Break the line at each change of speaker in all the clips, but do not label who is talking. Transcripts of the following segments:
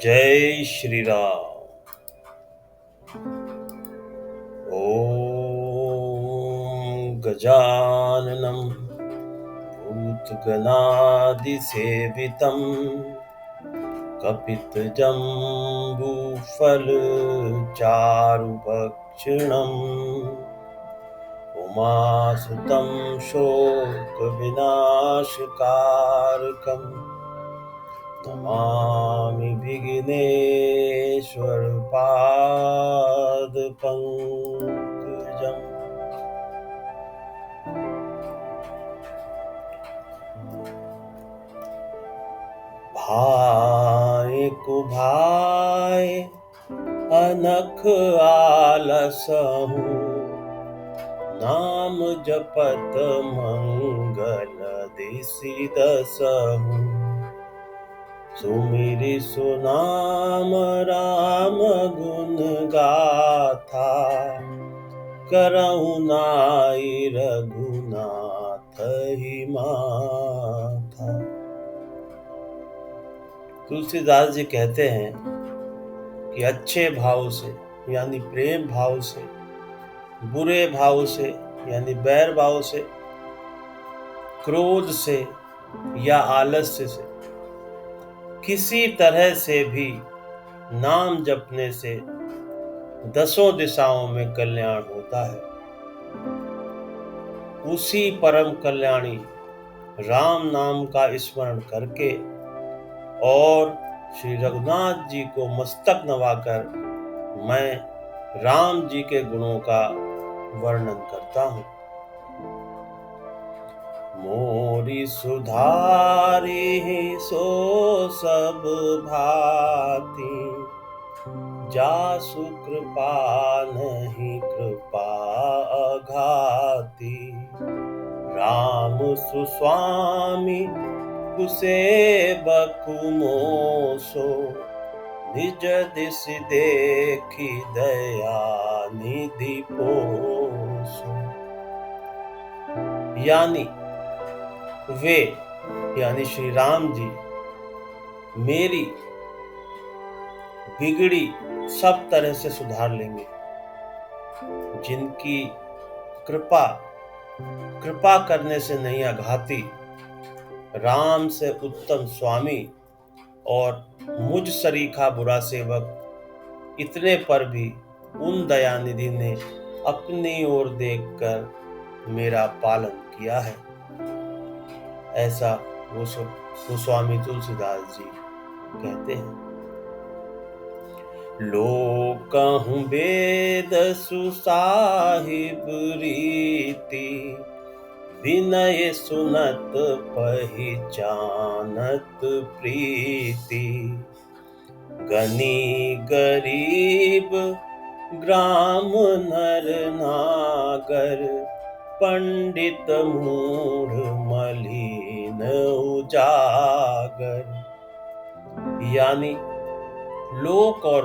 जय श्री राम। ओम गजाननं भूतगणादिसेवितं कपितजम्बूफलचारुभक्षणम् उमासुतं शोकविनाशकारकम् नमामि विघ्नेश्वरपादपङ्कजम्। भाए को भाए अनख आलसहु नाम जपत मंगल दिसि दसहु सुमिरि सुनाम राम गुण गाथा करहु नाई रघुनाथ ही माथा। तुलसीदास जी कहते हैं कि अच्छे भाव से यानी प्रेम भाव से, बुरे भाव से यानी बैर भाव से, क्रोध से या आलस्य से, किसी तरह से भी नाम जपने से दसों दिशाओं में कल्याण होता है। उसी परम कल्याणी राम नाम का स्मरण करके और श्री रघुनाथ जी को मस्तक नवाकर मैं राम जी के गुणों का वर्णन करता हूँ। मोरी सुधारी सो सब भाती जासु कृपा नहीं कृपा अघाती राम सुस्वामी कुसेबक मोसो निज दिस देखी दया निधि पोसो। यानी वे यानी श्री राम जी मेरी बिगड़ी सब तरह से सुधार लेंगे। जिनकी कृपा करने से नहीं अघाती, राम से उत्तम स्वामी और मुझ सरीखा बुरा सेवक, इतने पर भी उन दयानिधि ने अपनी ओर देखकर मेरा पालन किया है। ऐसा वो स्वामी तुलसीदास जी कहते हैं। लोकहु वेद सुसाहिब रीति विनय सुनत पहिचानत प्रीति गनी गरीब ग्राम नर नागर पंडित मूढ़ मलिन उजागर। यानी लोक और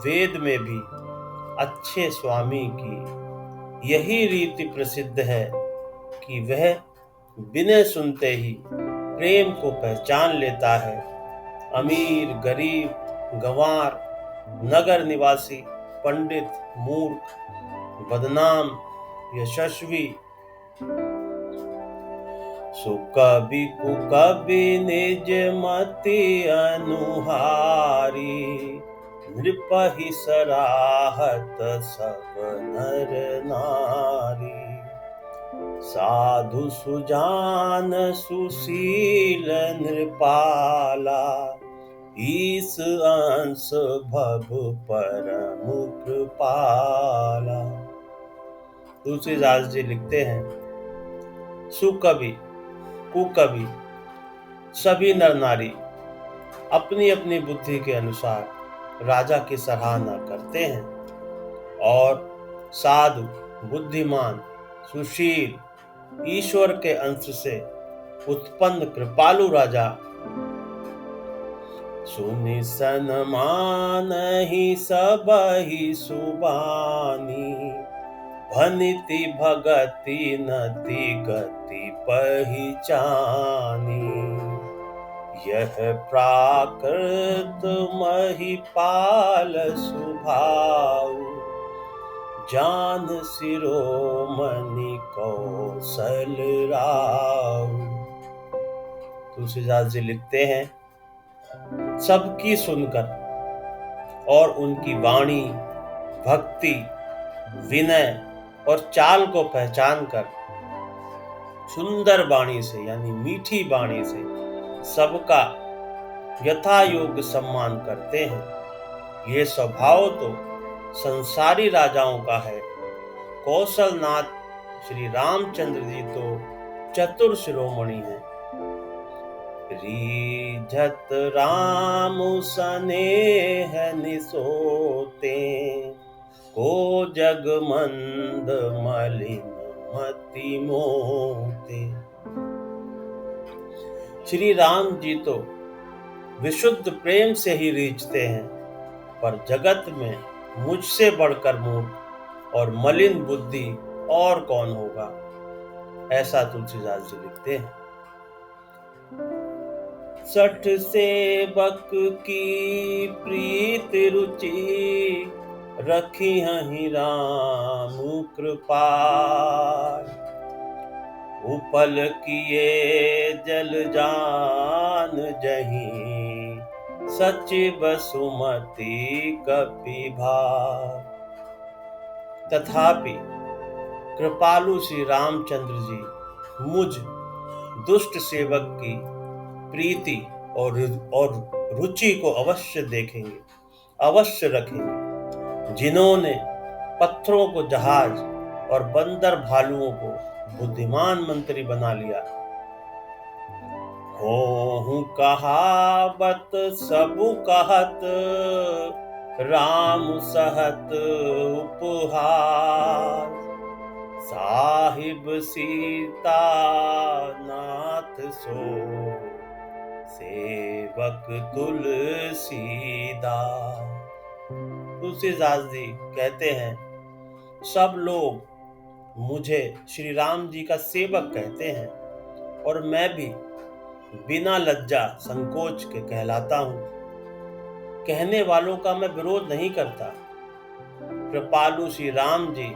वेद में भी अच्छे स्वामी की यही रीति प्रसिद्ध है कि वह बिना सुनते ही प्रेम को पहचान लेता है। अमीर गरीब गंवार नगर निवासी पंडित मूर्ख बदनाम यशस्वी सुकवि कुकवि निज मति अनुहारी नृपहि सराहत सब नर नारी साधु सुजान सुशील नृपाला ईस अंश भव परम कृपाला। तुलसीदास जी लिखते हैं, सुकवि कुकवि सभी नर नारी अपनी अपनी बुद्धि के अनुसार राजा की सराहना करते हैं और साधु बुद्धिमान सुशील ईश्वर के अंश से उत्पन्न कृपालु राजा सुनि सन्मानहि सबहि सुबानी भनिति भगति नति गति पहिचानी यह प्राकृत महिपाल सुभाऊ, जान शिरोमणि कौशल राऊ। तुलसीदास जी लिखते हैं, सबकी सुनकर और उनकी वाणी, भक्ति, विनय और चाल को पहचान कर सुंदर वाणी से यानी मीठी वाणी से सबका यथा योग्य सम्मान करते हैं। ये स्वभाव तो संसारी राजाओं का है। कौशलनाथ श्री रामचंद्र जी तो चतुर शिरोमणि हैं। रीझत राम सनेह निसोते, को जग मंद मलिन मति मोते। श्री राम जी तो विशुद्ध प्रेम से ही रीझते हैं, पर जगत में मुझसे बढ़कर मूर्ख और मलिन बुद्धि और कौन होगा, ऐसा तुलसीदास जी लिखते हैं। सठ सेवक की प्रीति रुचि, रखी हहि राम कृपाल। उपल किए जल जान जहीं, सचिव सुमति कपि भार। तथापि कृपालु श्री रामचंद्र जी मुझ दुष्ट सेवक की प्रीति और रुचि को अवश्य देखेंगे, अवश्य रखेंगे। जिन्होंने पत्थरों को जहाज और बंदर भालुओं को बुद्धिमान मंत्री बना लिया। होहु कहावत सबु कहत, राम सहत उपहार। साहिब सीता नाथ सो, सेवक तुलसीदास। तुलसीदास जी कहते हैं, सब लोग मुझे श्री राम जी का सेवक कहते हैं और मैं भी बिना लज्जा संकोच के कहलाता हूँ। कहने वालों का मैं विरोध नहीं करता। कृपालु श्री राम जी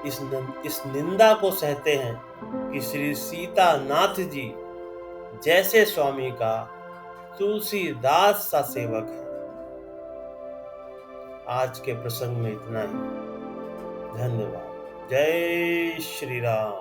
इस निंदा को सहते हैं कि श्री सीतानाथ जी जैसे स्वामी का तुलसीदास सा सेवक है। आज के प्रसंग में इतना ही। धन्यवाद। जय श्री राम।